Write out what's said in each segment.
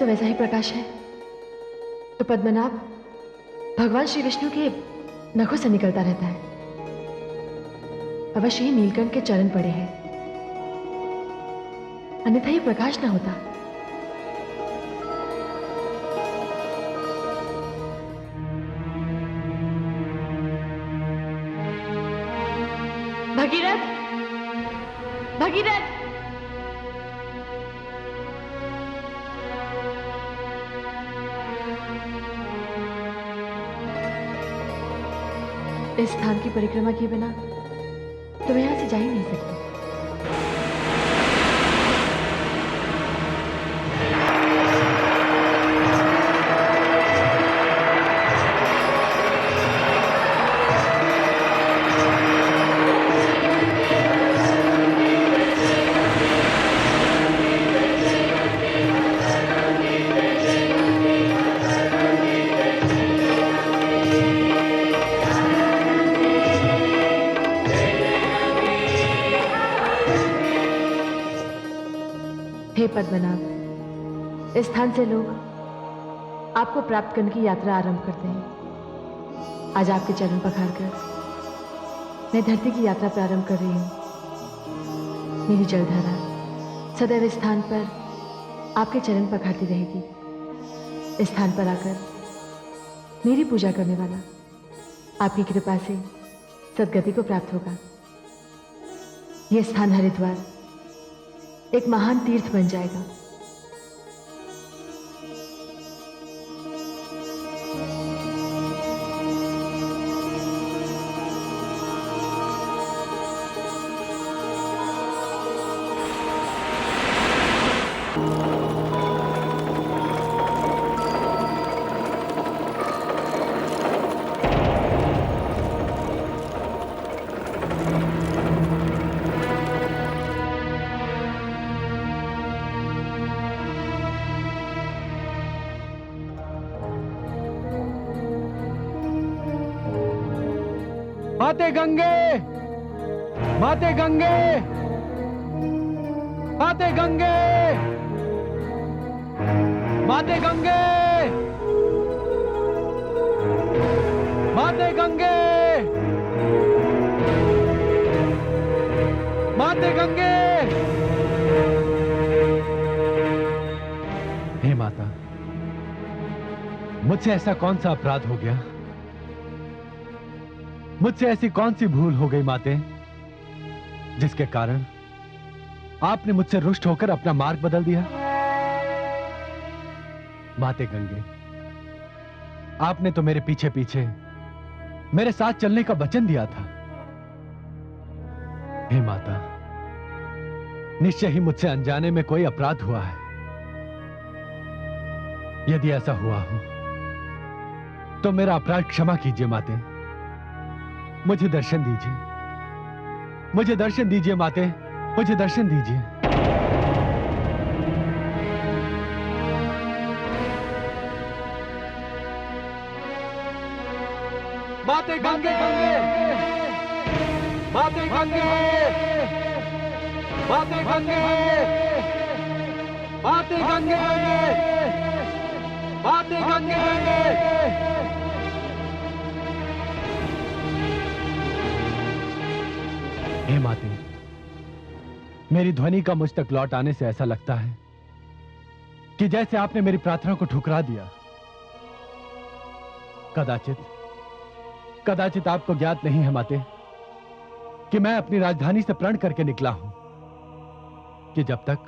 वैसा ही प्रकाश है तो पद्मनाभ भगवान श्री विष्णु के नखों से निकलता रहता है। अवश्य ही नीलकंठ के चरण पड़े हैं, अन्यथा ये प्रकाश ना होता। भगीरथ, भगीरथ, इस स्थान की परिक्रमा किए बिना तुम यहां से जा ही नहीं सकते। हे पद्मनाभ, इस स्थान से लोग आपको प्राप्त करने की यात्रा आरंभ करते हैं। आज आपके चरण पखारकर मैं धरती की यात्रा प्रारंभ कर रही हूं। मेरी जलधारा सदैव इस स्थान पर आपके चरण पखारती रहेगी। इस स्थान पर आकर मेरी पूजा करने वाला आपकी कृपा से सद्गति को प्राप्त होगा। यह स्थान हरिद्वार एक महान तीर्थ बन जाएगा। माते गंगे, माते गंगे, माते गंगे, माते गंगे, माते गंगे, माते गंगे। हे माता, मुझसे ऐसा कौन सा अपराध हो गया? मुझसे ऐसी कौन सी भूल हो गई माते, जिसके कारण आपने मुझसे रुष्ट होकर अपना मार्ग बदल दिया? माते गंगे, आपने तो मेरे पीछे पीछे मेरे साथ चलने का वचन दिया था। हे माता, निश्चय ही मुझसे अनजाने में कोई अपराध हुआ है। यदि ऐसा हुआ हो तो मेरा अपराध क्षमा कीजिए माते। मुझे दर्शन दीजिए, मुझे दर्शन दीजिए माते, मुझे दर्शन दीजिए। माते गंगे, माते गंगे, माते गंगे, माते गंगे, माते गंगे। हे माते, मेरी ध्वनि का मुझ तक लौट आने से ऐसा लगता है कि जैसे आपने मेरी प्रार्थना को ठुकरा दिया। कदाचित आपको ज्ञात नहीं है माते कि मैं अपनी राजधानी से प्रण करके निकला हूं कि जब तक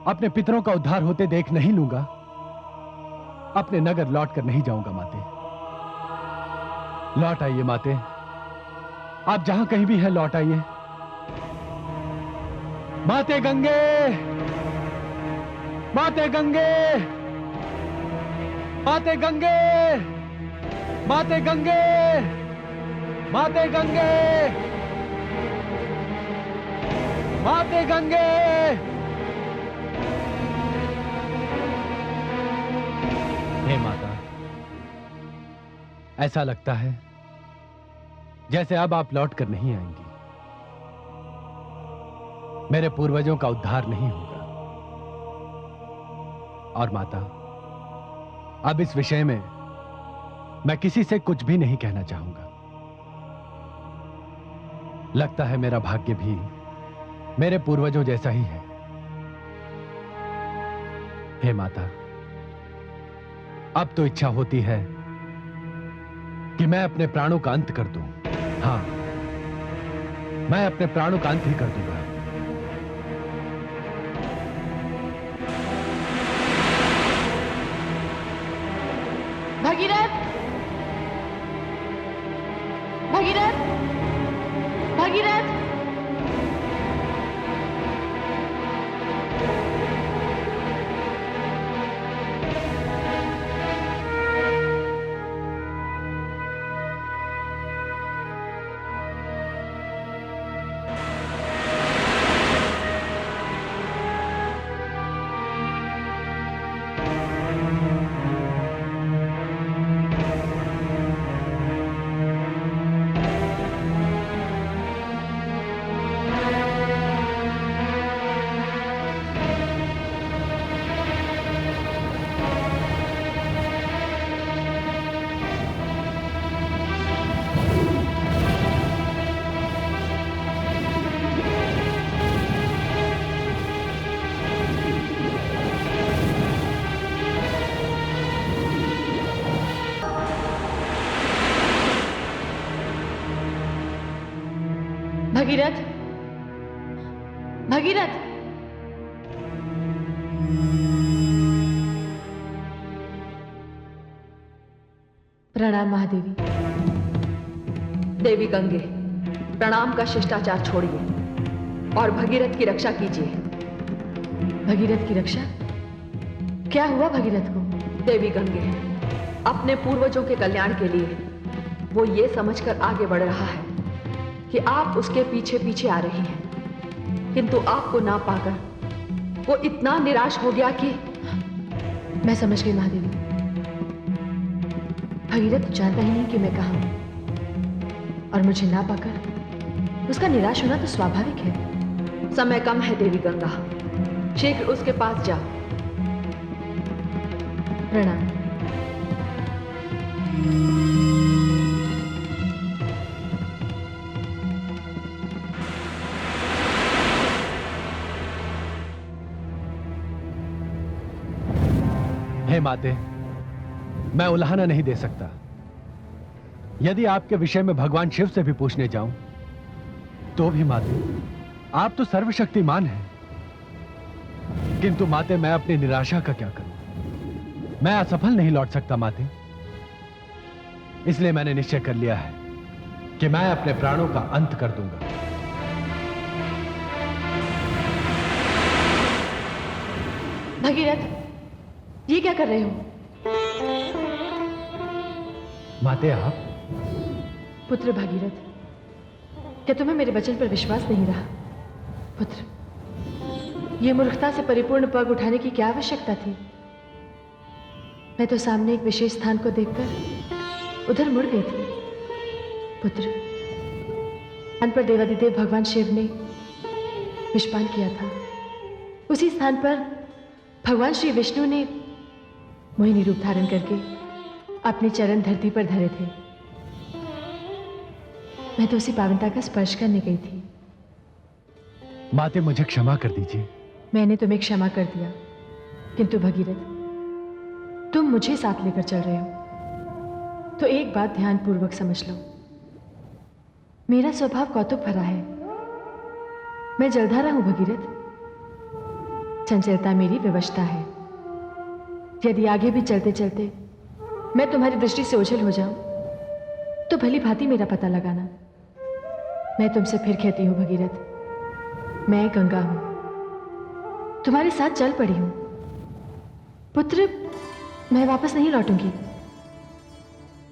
अपने पितरों का उद्धार होते देख नहीं लूंगा, अपने नगर लौट कर नहीं जाऊंगा। माते, लौट आइए माते, आप जहां कहीं भी हैं लौट आइए। माते गंगे, माते गंगे, माते गंगे, माते गंगे, माते गंगे, माते गंगे। हे माता, ऐसा लगता है जैसे अब आप लौट कर नहीं आएंगी। मेरे पूर्वजों का उद्धार नहीं होगा। और माता, अब इस विषय में मैं किसी से कुछ भी नहीं कहना चाहूंगा। लगता है मेरा भाग्य भी मेरे पूर्वजों जैसा ही है। हे माता, अब तो इच्छा होती है कि मैं अपने प्राणों का अंत कर दूं। हां, मैं अपने प्राणों का अंत ही कर दूंगा। भगीरथ, भगीरथ, भगीरथ। भगीरथ, भगीरथ। प्रणाम महादेवी। देवी गंगे, प्रणाम का शिष्टाचार छोड़िए और भगीरथ की रक्षा कीजिए। भगीरथ की रक्षा? क्या हुआ भगीरथ को? देवी गंगे, अपने पूर्वजों के कल्याण के लिए वो ये समझकर आगे बढ़ रहा है कि आप उसके पीछे पीछे आ रही हैं, किंतु आपको ना पाकर वो इतना निराश हो गया कि... मैं समझ गई महादेवी। भगीरथ जानता ही नहीं कि मैं कहां हूं, और मुझे ना पाकर उसका निराश होना तो स्वाभाविक है। समय कम है देवी गंगा, शीघ्र उसके पास जाओ। प्रणाम। हे माते, मैं उल्हाना नहीं दे सकता। यदि आपके विषय में भगवान शिव से भी पूछने जाऊं तो भी माते, आप तो सर्वशक्तिमान हैं। किंतु माते, मैं अपनी निराशा का क्या करूं? मैं असफल नहीं लौट सकता माते। इसलिए मैंने निश्चय कर लिया है कि मैं अपने प्राणों का अंत कर दूंगा। भगीरथ, ये क्या कर रहे हो? माते, आप? पुत्र भगीरथ, क्या तुम्हें मेरे वचन पर विश्वास नहीं रहा? पुत्र, ये मूर्खता से परिपूर्ण पग उठाने की क्या आवश्यकता थी? मैं तो सामने एक विशेष स्थान को देखकर उधर मुड़ गई थी। पुत्र, अन पर देवादिदेव भगवान शिव ने विषपान किया था। उसी स्थान पर भगवान श्री विष्णु ने मोहिनी रूप धारण करके अपने चरण धरती पर धरे थे। मैं तो उसी पावनता का स्पर्श करने गई थी। माते, मुझे क्षमा कर दीजिए। मैंने तुम्हें क्षमा कर दिया, किंतु भगीरथ, तुम मुझे साथ लेकर चल रहे हो तो एक बात ध्यानपूर्वक समझ लो। मेरा स्वभाव कौतुक भरा है। मैं जलधारा हूं भगीरथ। चंचलता मेरी विवशता है। यदि आगे भी चलते चलते मैं तुम्हारी दृष्टि से ओझल हो जाऊं तो भली भांति मेरा पता लगाना। मैं तुमसे फिर कहती हूं भगीरथ, मैं गंगा हूं, तुम्हारे साथ चल पड़ी हूं। पुत्र, मैं वापस नहीं लौटूंगी।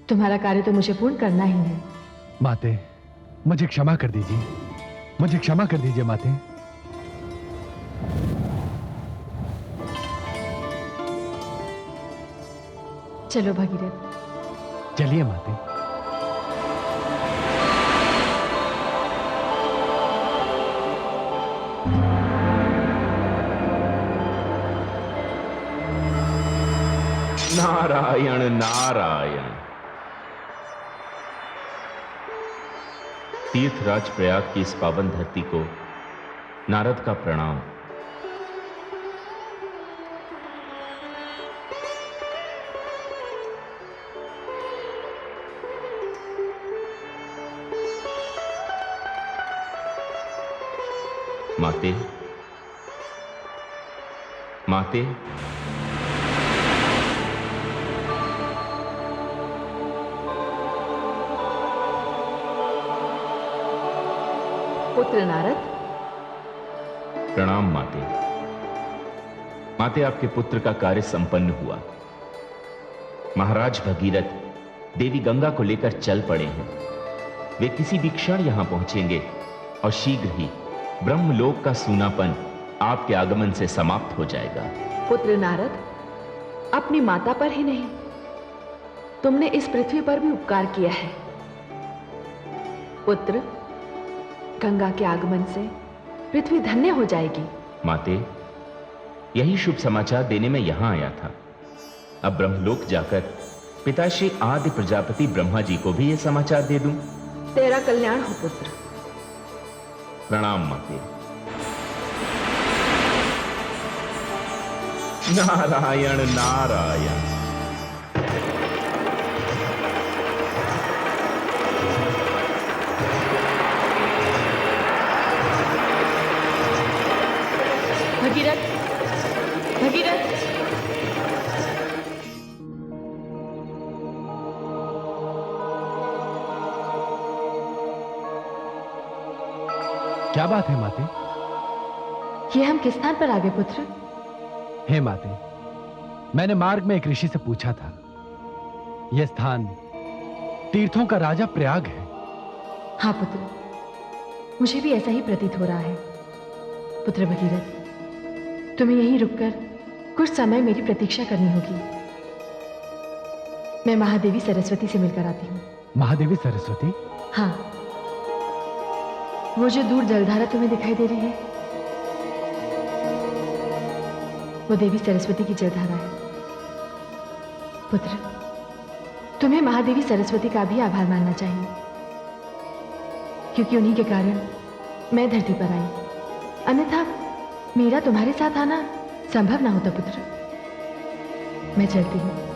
तुम्हारा कार्य तो मुझे पूर्ण करना ही है। माते, मुझे क्षमा कर दीजिए। मुझे क्षमा कर दीजिए माते। चलो भगीरथ। चलिए माते। नारायण नारायण। तीर्थराज प्रयाग की इस पावन धरती को नारद का प्रणाम। माते, माते, पुत्र नारद। प्रणाम माते। माते, आपके पुत्र का कार्य संपन्न हुआ। महाराज भगीरथ देवी गंगा को लेकर चल पड़े हैं। वे किसी भी क्षण यहां पहुंचेंगे और शीघ्र ही ब्रह्मलोक का सूनापन आपके आगमन से समाप्त हो जाएगा। पुत्र नारद, अपनी माता पर ही नहीं, तुमने इस पृथ्वी पर भी उपकार किया है। पुत्र, गंगा के आगमन से पृथ्वी धन्य हो जाएगी। माते, यही शुभ समाचार देने में यहां आया था। अब ब्रह्मलोक जाकर पिताश्री आदि प्रजापति ब्रह्मा जी को भी यह समाचार दे दूं। तेरा कल्याण हो पुत्र। प्रणाम माते। नारायण नारायण। भगीरथ, भगीरथ। क्या बात है माते? ये हम किस स्थान पर आ गए पुत्र? हे माते, मैंने मार्ग में एक ऋषि से पूछा था। यह स्थान तीर्थों का राजा प्रयाग है। हाँ पुत्र, मुझे भी ऐसा ही प्रतीत हो रहा है। पुत्र भगीरथ, तुम्हें यहीं रुककर कुछ समय मेरी प्रतीक्षा करनी होगी। मैं महादेवी सरस्वती से मिलकर आती हूँ। महादेवी सरस्वती? हाँ, वो जो दूर जलधारा तुम्हें दिखाई दे रही है, वो देवी सरस्वती की जलधारा है। पुत्र, तुम्हें महादेवी सरस्वती का भी आभार मानना चाहिए, क्योंकि उन्हीं के कारण मैं धरती पर आई। अन्यथा मेरा तुम्हारे साथ आना संभव ना होता। पुत्र, मैं चलती हूँ।